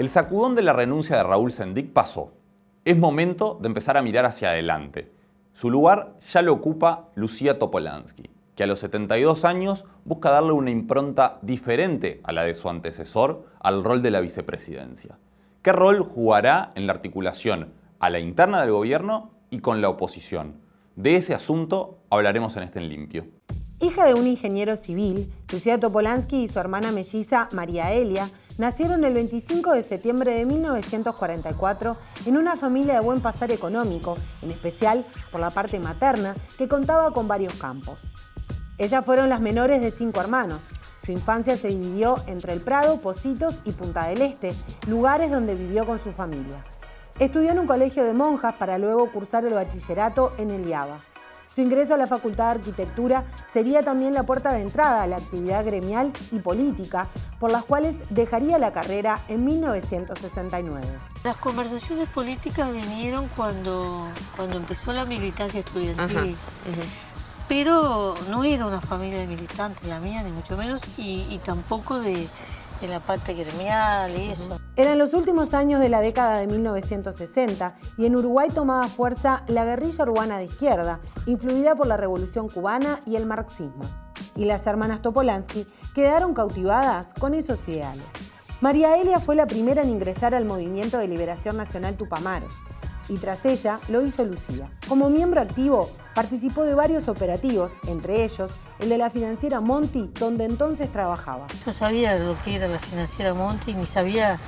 El sacudón de la renuncia de Raúl Sendic pasó. Es momento de empezar a mirar hacia adelante. Su lugar ya lo ocupa Lucía Topolansky, que a los 72 años busca darle una impronta diferente a la de su antecesor al rol de la vicepresidencia. ¿Qué rol jugará en la articulación a la interna del gobierno y con la oposición? De ese asunto hablaremos en este En Limpio. Hija de un ingeniero civil, Lucía Topolansky y su hermana melliza María Elia nacieron el 25 de septiembre de 1944 en una familia de buen pasar económico, en especial por la parte materna, que contaba con varios campos. Ellas fueron las menores de 5 hermanos. Su infancia se dividió entre El Prado, Pocitos y Punta del Este, lugares donde vivió con su familia. Estudió en un colegio de monjas para luego cursar el bachillerato en el IABA. Su ingreso a la Facultad de Arquitectura sería también la puerta de entrada a la actividad gremial y política, por las cuales dejaría la carrera en 1969. Las conversaciones políticas vinieron cuando empezó la militancia estudiantil. Pero no era una familia de militantes la mía, ni mucho menos, y tampoco de la parte gremial y eso. Eran los últimos años de la década de 1960 y en Uruguay tomaba fuerza la guerrilla urbana de izquierda, influida por la Revolución Cubana y el marxismo. Y las hermanas Topolansky quedaron cautivadas con esos ideales. María Elia fue la primera en ingresar al Movimiento de Liberación Nacional Tupamaro. Y tras ella lo hizo Lucía. Como miembro activo, participó de varios operativos, entre ellos el de la financiera Monti, donde entonces trabajaba. Yo sabía lo que era la financiera Monti, ni sabía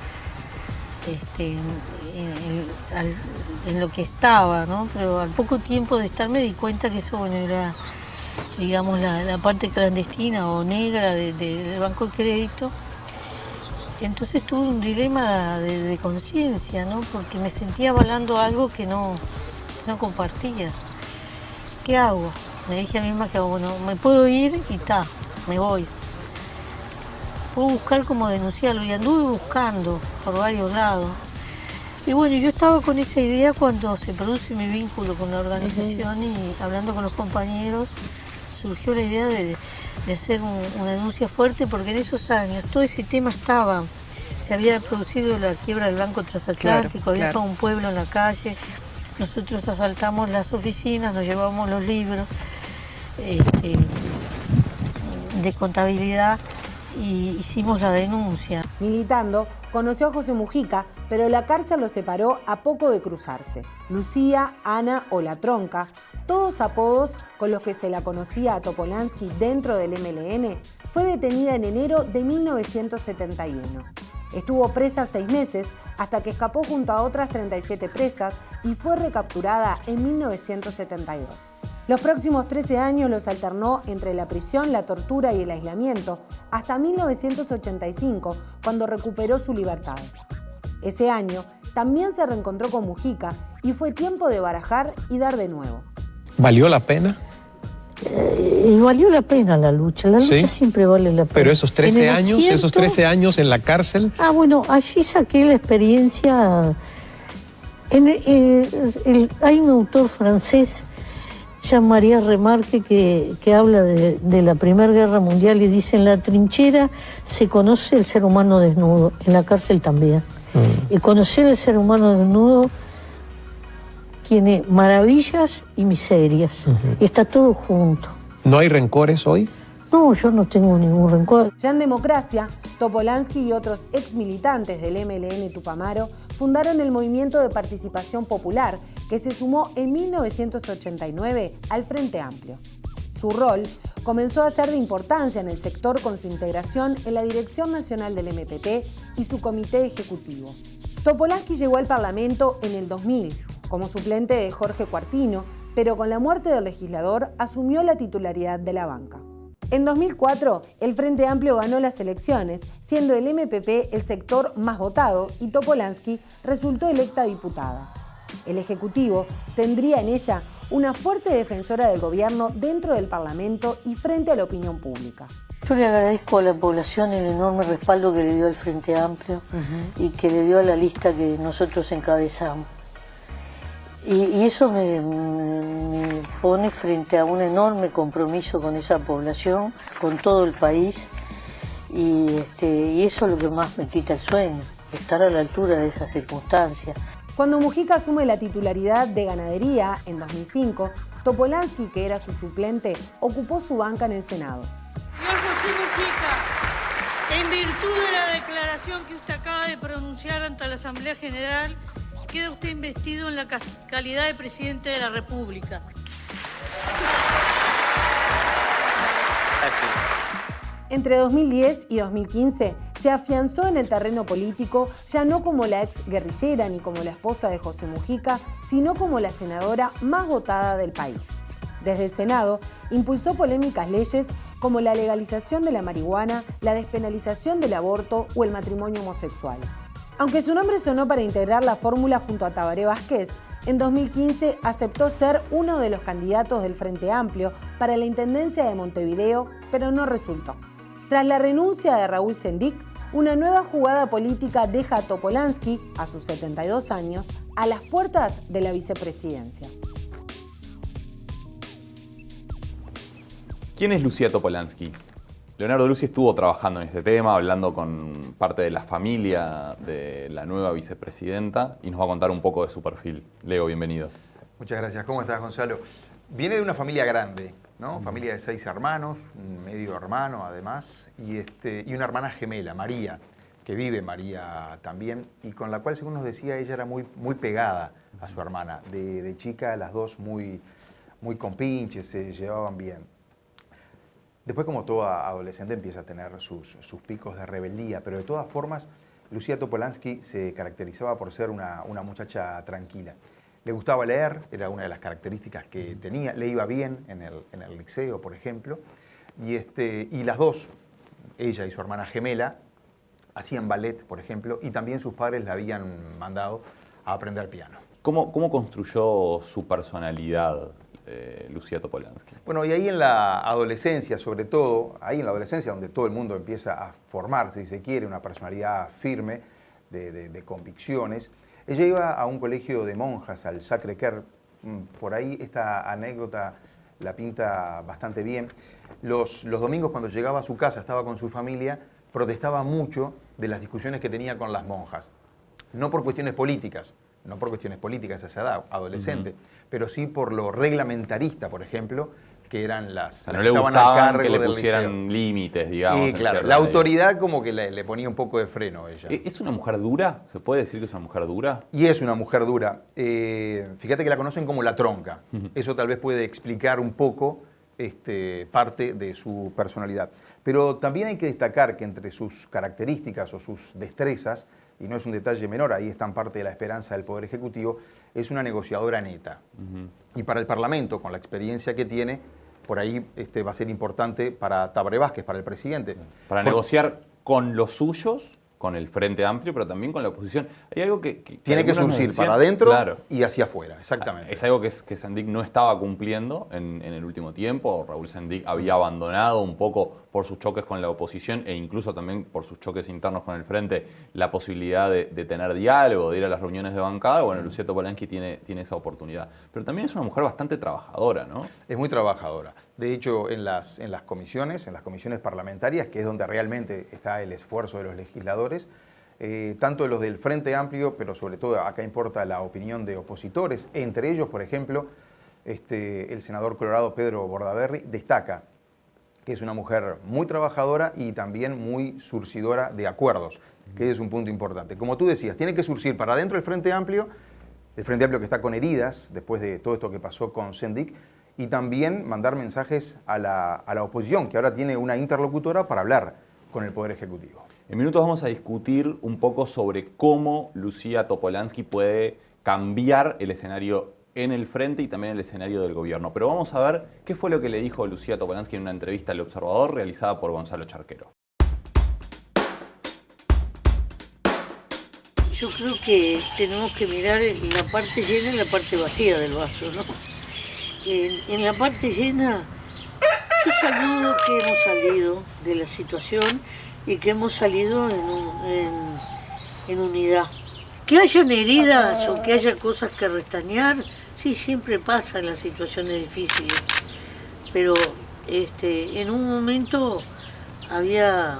en lo que estaba, ¿no? Pero al poco tiempo de estar me di cuenta que eso, bueno, era, digamos, la parte clandestina o negra del Banco de Crédito. Entonces tuve un dilema de conciencia, ¿no? Porque me sentía avalando algo que no compartía. ¿Qué hago? Me dije a mí misma que bueno, me puedo ir y me voy. Puedo buscar cómo denunciarlo y anduve buscando por varios lados. Y bueno, yo estaba con esa idea cuando se produce mi vínculo con la organización y hablando con los compañeros surgió la idea de hacer una denuncia fuerte, porque en esos años todo ese tema se había producido la quiebra del Banco Transatlántico, había todo un pueblo en la calle, nosotros asaltamos las oficinas, nos llevamos los libros de contabilidad y hicimos la denuncia. Militando, conoció a José Mujica, pero la cárcel los separó a poco de cruzarse. Lucía, Ana o La Tronca, todos apodos con los que se la conocía a Topolansky dentro del MLN, fue detenida en enero de 1971. Estuvo presa 6 meses hasta que escapó junto a otras 37 presas y fue recapturada en 1972. Los próximos 13 años los alternó entre la prisión, la tortura y el aislamiento, hasta 1985, cuando recuperó su libertad. Ese año también se reencontró con Mujica y fue tiempo de barajar y dar de nuevo. ¿Valió la pena? Y valió la pena la lucha ¿Sí? Siempre vale la pena. Pero esos 13 años en la cárcel... Bueno, allí saqué la experiencia. Hay un autor francés, Jean-Marie Remarque, que habla de la Primera Guerra Mundial y dice: en la trinchera se conoce el ser humano desnudo, en la cárcel también. Y conocer el ser humano desnudo tiene maravillas y miserias. Está todo junto. ¿No hay rencores hoy? No, yo no tengo ningún rencor. Ya en democracia, Topolansky y otros ex militantes del MLN Tupamaro fundaron el Movimiento de Participación Popular, que se sumó en 1989 al Frente Amplio. Su rol comenzó a ser de importancia en el sector con su integración en la Dirección Nacional del MPP y su comité ejecutivo. Topolansky llegó al Parlamento en el 2000 como suplente de Jorge Cuartino, pero con la muerte del legislador asumió la titularidad de la banca. En 2004, el Frente Amplio ganó las elecciones, siendo el MPP el sector más votado y Topolansky resultó electa diputada. El Ejecutivo tendría en ella una fuerte defensora del gobierno dentro del Parlamento y frente a la opinión pública. Yo le agradezco a la población el enorme respaldo que le dio al Frente Amplio y que le dio a la lista que nosotros encabezamos. Y eso me pone frente a un enorme compromiso con esa población, con todo el país, y eso es lo que más me quita el sueño. estar a la altura de esa circunstancia. Cuando Mujica asume la titularidad de Ganadería en 2005, Topolansky, que era su suplente, ocupó su banca en el Senado. Señor José Mujica, en virtud de la declaración que usted acaba de pronunciar ante la Asamblea General, queda usted investido en la calidad de presidente de la República. Entre 2010 y 2015 se afianzó en el terreno político, ya no como la ex guerrillera ni como la esposa de José Mujica, sino como la senadora más votada del país. Desde el Senado impulsó polémicas leyes como la legalización de la marihuana, la despenalización del aborto o el matrimonio homosexual. Aunque su nombre sonó para integrar la fórmula junto a Tabaré Vázquez, en 2015 aceptó ser uno de los candidatos del Frente Amplio para la Intendencia de Montevideo, pero no resultó. Tras la renuncia de Raúl Sendic, una nueva jugada política deja a Topolansky, a sus 72 años, a las puertas de la vicepresidencia. ¿Quién es Lucía Topolansky? Leonardo Lucy estuvo trabajando en este tema, hablando con parte de la familia de la nueva vicepresidenta y nos va a contar un poco de su perfil. Leo, bienvenido. Muchas gracias. ¿Cómo estás, Gonzalo? Viene de una familia grande, ¿no? Familia de 6 hermanos, un medio hermano además, y una hermana gemela, María, que vive María también, y con la cual, según nos decía, ella era muy pegada a su hermana. De chica, las dos muy compinches, se llevaban bien. Después, como toda adolescente, empieza a tener sus picos de rebeldía, pero de todas formas, Lucía Topolansky se caracterizaba por ser una muchacha tranquila. Le gustaba leer, era una de las características que tenía, le iba bien en el liceo, por ejemplo, y las dos, ella y su hermana gemela, hacían ballet, por ejemplo, y también sus padres la habían mandado a aprender piano. ¿Cómo construyó su personalidad Lucía Topolansky? Bueno, y ahí en la adolescencia, sobre todo, ahí en la adolescencia donde todo el mundo empieza a formarse, si se quiere, una personalidad firme, de convicciones. Ella iba a un colegio de monjas, al Sacré-Cœur. Por ahí esta anécdota la pinta bastante bien. Los domingos cuando llegaba a su casa, estaba con su familia, protestaba mucho de las discusiones que tenía con las monjas. No por cuestiones políticas a esa edad, adolescente, pero sí por lo reglamentarista, por ejemplo, que eran las que no le gustaban que le pusieran límites, digamos. Y claro, la autoridad como que le ponía un poco de freno a ella. ¿Es una mujer dura? ¿Se puede decir que es una mujer dura? Y es una mujer dura. Fíjate que la conocen como la tronca. Eso tal vez puede explicar un poco parte de su personalidad. Pero también hay que destacar que entre sus características o sus destrezas, y no es un detalle menor, ahí está en parte de la esperanza del Poder Ejecutivo, es una negociadora neta. Y para el Parlamento, con la experiencia que tiene, por ahí va a ser importante para Tabaré Vázquez, para el presidente. Para negociar con los suyos, con el Frente Amplio, pero también con la oposición. Hay algo que tiene que surgir para adentro, claro, y hacia afuera, exactamente. Es algo que Sendic no estaba cumpliendo en el último tiempo. Raúl Sendic había abandonado un poco por sus choques con la oposición e incluso también por sus choques internos con el Frente la posibilidad de tener diálogo, de ir a las reuniones de bancada. Bueno, Lucía Topolansky tiene esa oportunidad. Pero también es una mujer bastante trabajadora, ¿no? Es muy trabajadora. De hecho, en las comisiones parlamentarias, que es donde realmente está el esfuerzo de los legisladores, tanto los del Frente Amplio, pero sobre todo acá importa la opinión de opositores, entre ellos, por ejemplo, el senador colorado Pedro Bordaberry destaca que es una mujer muy trabajadora y también muy surcidora de acuerdos, que es un punto importante. Como tú decías, tiene que surcir para adentro el Frente Amplio que está con heridas después de todo esto que pasó con Sendic, y también mandar mensajes a la oposición, que ahora tiene una interlocutora para hablar con el Poder Ejecutivo. En minutos vamos a discutir un poco sobre cómo Lucía Topolansky puede cambiar el escenario en el Frente y también el escenario del gobierno. Pero vamos a ver qué fue lo que le dijo Lucía Topolansky en una entrevista al Observador realizada por Gonzalo Charquero. Yo creo que tenemos que mirar la parte llena y la parte vacía del vaso, ¿no? En la parte llena, yo saludo que hemos salido de la situación y que hemos salido en unidad. Que hayan heridas o que haya cosas que restañar, sí, siempre pasa en las situaciones difíciles. Pero en un momento había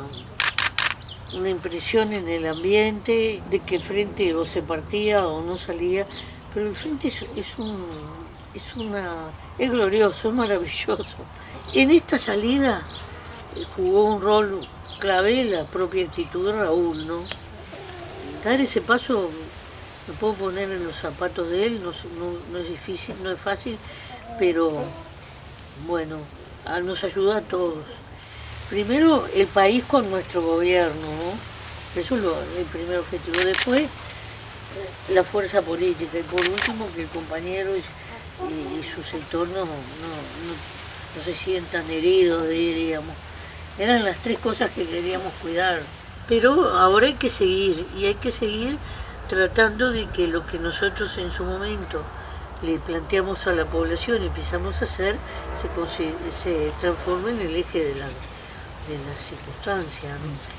una impresión en el ambiente de que el frente o se partía o no salía, pero el frente es glorioso, es maravilloso. En esta salida jugó un rol clave la propia actitud de Raúl, ¿no? Dar ese paso, me puedo poner en los zapatos de él, no es difícil, no es fácil, pero bueno, nos ayuda a todos. Primero, el país con nuestro gobierno, ¿no? Eso es el primer objetivo. Después, la fuerza política. Y por último, que el compañero y su sector no se sientan heridos, diríamos. Eran las tres cosas que queríamos cuidar. Pero ahora hay que seguir, y hay que seguir tratando de que lo que nosotros en su momento le planteamos a la población y empezamos a hacer, se transforme en el eje de la circunstancia, ¿no?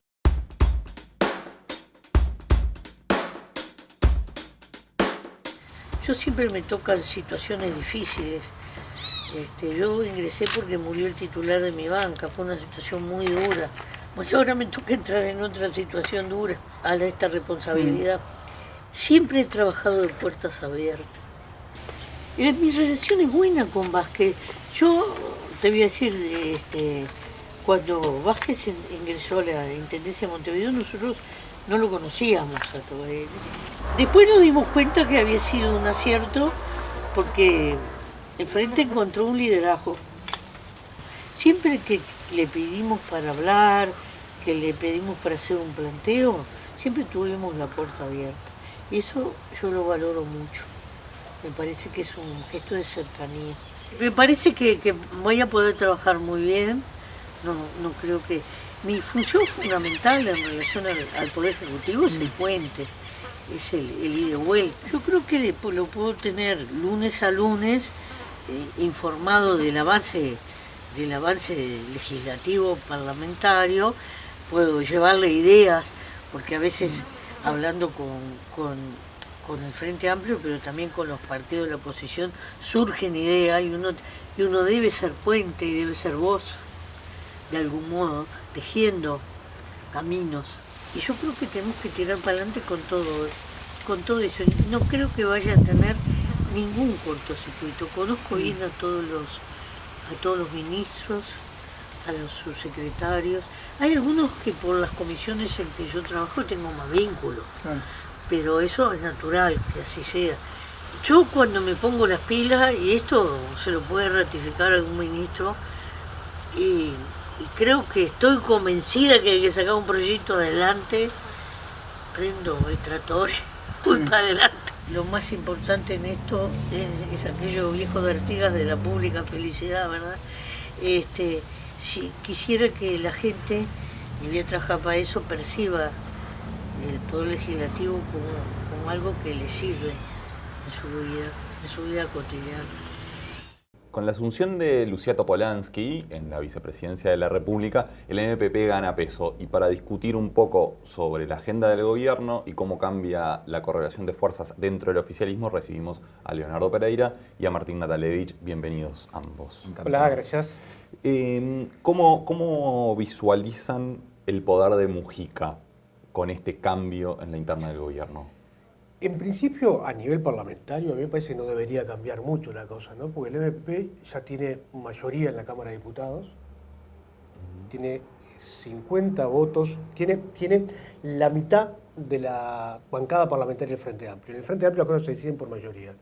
Yo siempre me tocan situaciones difíciles. Yo ingresé porque murió el titular de mi banca, fue una situación muy dura. Pues ahora me toca entrar en otra situación dura, a esta responsabilidad. Siempre he trabajado de puertas abiertas. Mi relación es buena con Vázquez. Yo te voy a decir, cuando Vázquez ingresó a la Intendencia de Montevideo, nosotros no lo conocíamos a todo él. Después nos dimos cuenta que había sido un acierto porque el Frente encontró un liderazgo. Siempre que le pedimos para hablar, que le pedimos para hacer un planteo, siempre tuvimos la puerta abierta. Y eso yo lo valoro mucho. Me parece que es un gesto de cercanía. Me parece que voy a poder trabajar muy bien. No creo que... Mi función fundamental en relación al Poder Ejecutivo es el puente, es el ida y vuelta. Yo creo que lo puedo tener lunes a lunes informado del avance legislativo parlamentario, puedo llevarle ideas, porque a veces hablando con el Frente Amplio, pero también con los partidos de la oposición, surgen ideas y uno debe ser puente y debe ser voz, de algún modo, tejiendo caminos. Y yo creo que tenemos que tirar para adelante con todo eso. No creo que vaya a tener ningún cortocircuito. Conozco bien a todos los ministros, a los subsecretarios. Hay algunos que por las comisiones en que yo trabajo tengo más vínculos, pero eso es natural, que así sea. Yo cuando me pongo las pilas, y esto se lo puede ratificar algún ministro, y creo que estoy convencida que hay que sacar un proyecto adelante, prendo el tractor, voy para adelante. Lo más importante en esto es aquello viejo de Artigas de la pública felicidad, ¿verdad? Si quisiera que la gente, y voy a trabajar para eso, perciba el Poder Legislativo como algo que le sirve en su vida cotidiana. Con la asunción de Lucía Topolansky en la vicepresidencia de la República, el MPP gana peso. Y para discutir un poco sobre la agenda del gobierno y cómo cambia la correlación de fuerzas dentro del oficialismo, recibimos a Leonardo Pereira y a Martín Natalevich. Bienvenidos ambos. Hola, gracias. ¿Cómo visualizan el poder de Mujica con este cambio en la interna del gobierno? En principio, a nivel parlamentario, a mí me parece que no debería cambiar mucho la cosa, ¿no? Porque el MPP ya tiene mayoría en la Cámara de Diputados, tiene 50 votos, tiene la mitad de la bancada parlamentaria del Frente Amplio. En el Frente Amplio las cosas se deciden por mayoría.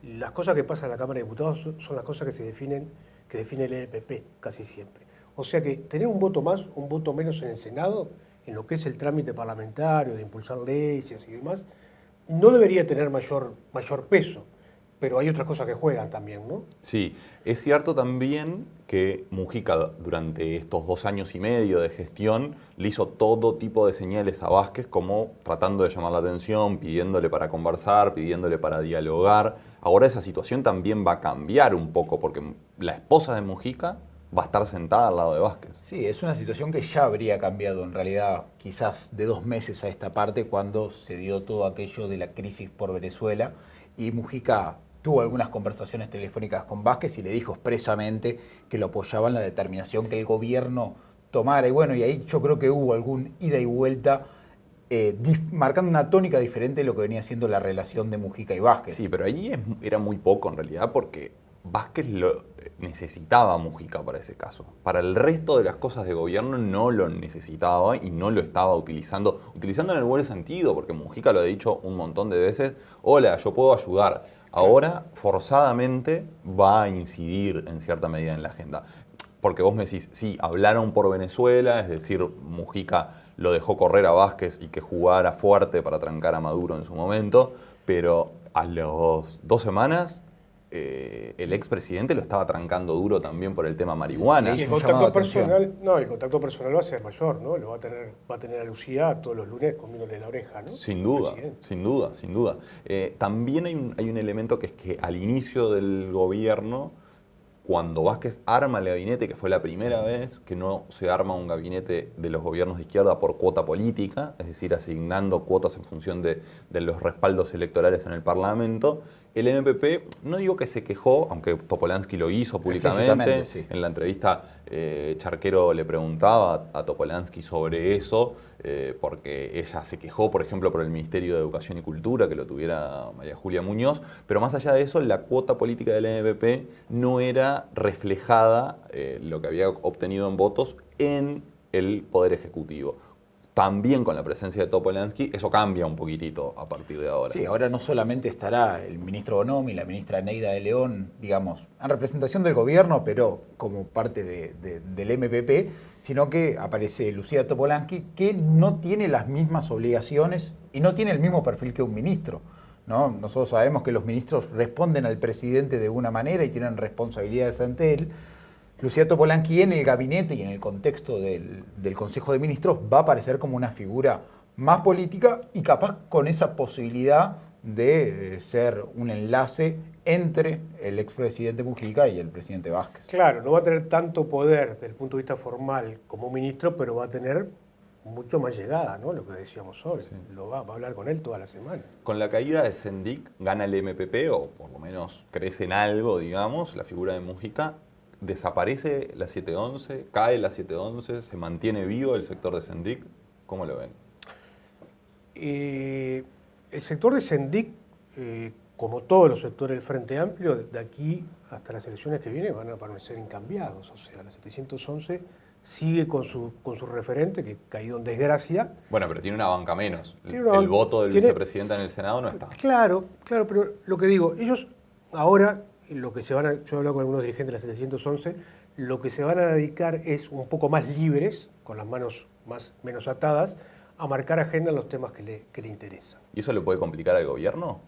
Las cosas que pasan en la Cámara de Diputados son las cosas que define el MPP casi siempre. O sea que tener un voto más, un voto menos en el Senado, en lo que es el trámite parlamentario, de impulsar leyes y demás, no debería tener mayor peso, pero hay otras cosas que juegan también, ¿no? Sí, es cierto también que Mujica durante estos 2 años y medio de gestión le hizo todo tipo de señales a Vázquez, como tratando de llamar la atención, pidiéndole para conversar, pidiéndole para dialogar. Ahora esa situación también va a cambiar un poco, porque la esposa de Mujica va a estar sentada al lado de Vázquez. Sí, es una situación que ya habría cambiado en realidad quizás de 2 meses a esta parte cuando se dio todo aquello de la crisis por Venezuela y Mujica tuvo algunas conversaciones telefónicas con Vázquez y le dijo expresamente que lo apoyaba en la determinación que el gobierno tomara, y bueno, y ahí yo creo que hubo algún ida y vuelta, marcando una tónica diferente de lo que venía siendo la relación de Mujica y Vázquez. Sí, pero ahí era muy poco en realidad, porque Vázquez lo necesitaba a Mujica para ese caso. Para el resto de las cosas de gobierno no lo necesitaba y no lo estaba utilizando en el buen sentido, porque Mujica lo ha dicho un montón de veces: hola, yo puedo ayudar. Ahora, forzadamente, va a incidir en cierta medida en la agenda. Porque vos me decís, sí, hablaron por Venezuela, es decir, Mujica lo dejó correr a Vázquez y que jugara fuerte para trancar a Maduro en su momento, pero a las 2 semanas el expresidente lo estaba trancando duro también por el tema marihuana. Y el contacto personal, el contacto personal va a ser mayor, ¿no? Lo va a tener a Lucía todos los lunes comiéndole la oreja, ¿no? Sin duda, sin duda, sin duda. También hay un elemento que es que al inicio del gobierno, cuando Vázquez arma el gabinete, que fue la primera vez que no se arma un gabinete de los gobiernos de izquierda por cuota política, es decir, asignando cuotas en función de los respaldos electorales en el Parlamento, el MPP, no digo que se quejó, aunque Topolansky lo hizo públicamente, sí. En la entrevista Charquero le preguntaba a Topolansky sobre eso, porque ella se quejó, por ejemplo, por el Ministerio de Educación y Cultura, que lo tuviera María Julia Muñoz, pero más allá de eso, la cuota política del MPP no era reflejada, lo que había obtenido en votos, en el Poder Ejecutivo. También con la presencia de Topolansky, eso cambia un poquitito a partir de ahora. Sí, ahora no solamente estará el ministro Bonomi y la ministra Neida de León, digamos, en representación del gobierno, pero como parte del MPP, sino que aparece Lucía Topolansky, que no tiene las mismas obligaciones y no tiene el mismo perfil que un ministro, ¿no? Nosotros sabemos que los ministros responden al presidente de una manera y tienen responsabilidades ante él. Lucía Topolansky en el gabinete y en el contexto del Consejo de Ministros va a aparecer como una figura más política y capaz con esa posibilidad de ser un enlace entre el expresidente Mujica y el presidente Vázquez. Claro, no va a tener tanto poder desde el punto de vista formal como ministro, pero va a tener mucho más llegada, ¿no? Lo que decíamos hoy. Sí. Va a hablar con él toda la semana. Con la caída de Sendik gana el MPP, o por lo menos crece en algo, digamos, la figura de Mujica. ¿Desaparece la 711? ¿Cae la 711? ¿Se mantiene vivo el sector de Sendik? ¿Cómo lo ven? El sector de Sendik, como todos los sectores del Frente Amplio, de aquí hasta las elecciones que vienen van a permanecer incambiados. O sea, la 711 sigue con su referente, que caído en desgracia. Bueno, pero tiene una banca menos. El voto del vicepresidente en el Senado no está. Claro, pero lo que digo, ellos ahora, yo he hablado con algunos dirigentes de la 711, lo que se van a dedicar es un poco más libres, con las manos menos atadas, a marcar agenda en los temas que le interesan. ¿Y eso le puede complicar al gobierno?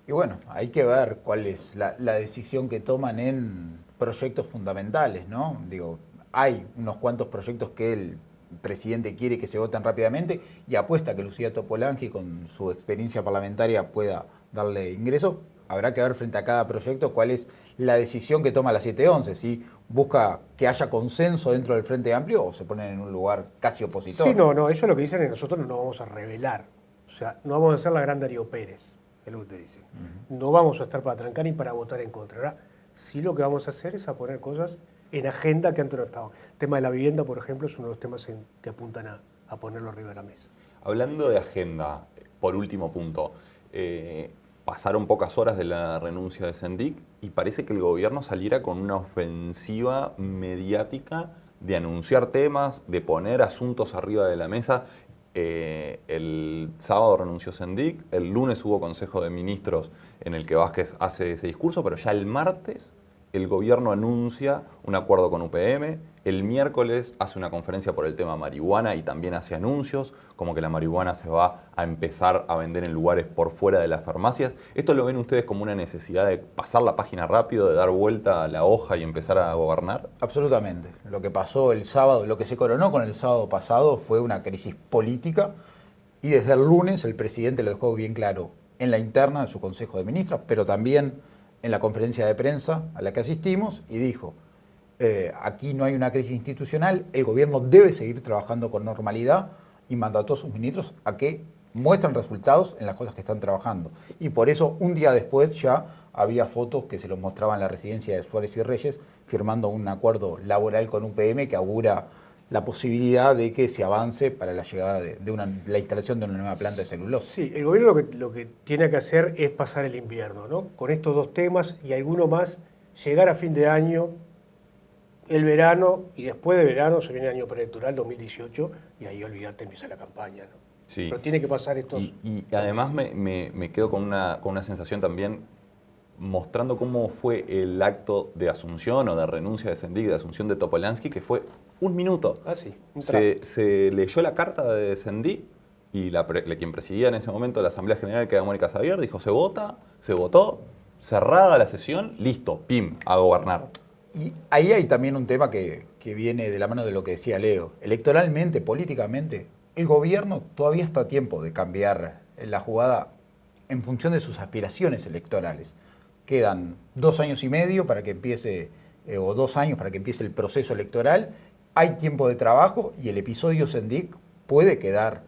Y bueno, hay que ver cuál es la decisión que toman en proyectos fundamentales, ¿no? Digo, hay unos cuantos proyectos que el presidente quiere que se voten rápidamente y apuesta que Lucía Topolansky, con su experiencia parlamentaria, pueda darle ingreso. Habrá que ver frente a cada proyecto cuál es la decisión que toma la 711, si busca que haya consenso dentro del Frente Amplio o se ponen en un lugar casi opositor. Sí, no, ellos lo que dicen es que nosotros no nos vamos a rebelar, o sea, no vamos a hacer la gran Darío Pérez, es lo que te dicen. No vamos a estar para trancar ni para votar en contra. Ahora, sí lo que vamos a hacer es a poner cosas en agenda que antes no estaban. El tema de la vivienda, por ejemplo, es uno de los temas que apuntan a ponerlo arriba de la mesa. Hablando de agenda, por último punto, pasaron pocas horas de la renuncia de Sendik y parece que el gobierno saliera con una ofensiva mediática de anunciar temas, de poner asuntos arriba de la mesa. El sábado renunció Sendik, el lunes hubo Consejo de Ministros en el que Vázquez hace ese discurso, pero ya el martes el gobierno anuncia un acuerdo con UPM, el miércoles hace una conferencia por el tema marihuana y también hace anuncios, como que la marihuana se va a empezar a vender en lugares por fuera de las farmacias. ¿Esto lo ven ustedes como una necesidad de pasar la página rápido, de dar vuelta a la hoja y empezar a gobernar? Absolutamente. Lo que pasó el sábado, lo que se coronó con el sábado pasado fue una crisis política y desde el lunes el presidente lo dejó bien claro en la interna de su Consejo de Ministros, pero también en la conferencia de prensa a la que asistimos y dijo, aquí no hay una crisis institucional, el gobierno debe seguir trabajando con normalidad y mandó a todos sus ministros a que muestren resultados en las cosas que están trabajando. Y por eso un día después ya había fotos que se los mostraban en la residencia de Suárez y Reyes firmando un acuerdo laboral con UPM que augura la posibilidad de que se avance para la llegada de la instalación de una nueva planta de celulosa. Sí, el gobierno lo que tiene que hacer es pasar el invierno, ¿no? Con estos dos temas y alguno más, llegar a fin de año, el verano, y después de verano se viene el año preelectoral 2018, y ahí olvidate, empieza la campaña, ¿no? Sí. Pero tiene que pasar estos... Y además me quedo con una sensación también mostrando cómo fue el acto de asunción o de renuncia de Sendik, de asunción de Topolansky, que fue 1 minuto. Ah, sí, Se leyó la carta de Sendik y quien presidía en ese momento la Asamblea General, que era Mónica Xavier, dijo: se vota, se votó, cerrada la sesión, listo, pim, a gobernar. Y ahí hay también un tema que viene de la mano de lo que decía Leo. Electoralmente, políticamente, el gobierno todavía está a tiempo de cambiar la jugada en función de sus aspiraciones electorales. Quedan 2 años y medio para que empiece, o 2 años para que empiece el proceso electoral. Hay tiempo de trabajo y el episodio Sendik puede quedar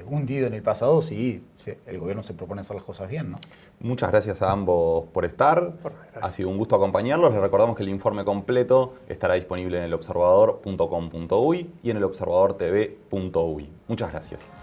hundido en el pasado si el gobierno se propone hacer las cosas bien, ¿no? Muchas gracias a ambos por estar. Ha sido un gusto acompañarlos. Les recordamos que el informe completo estará disponible en elobservador.com.uy y en elobservadortv.uy. Muchas gracias.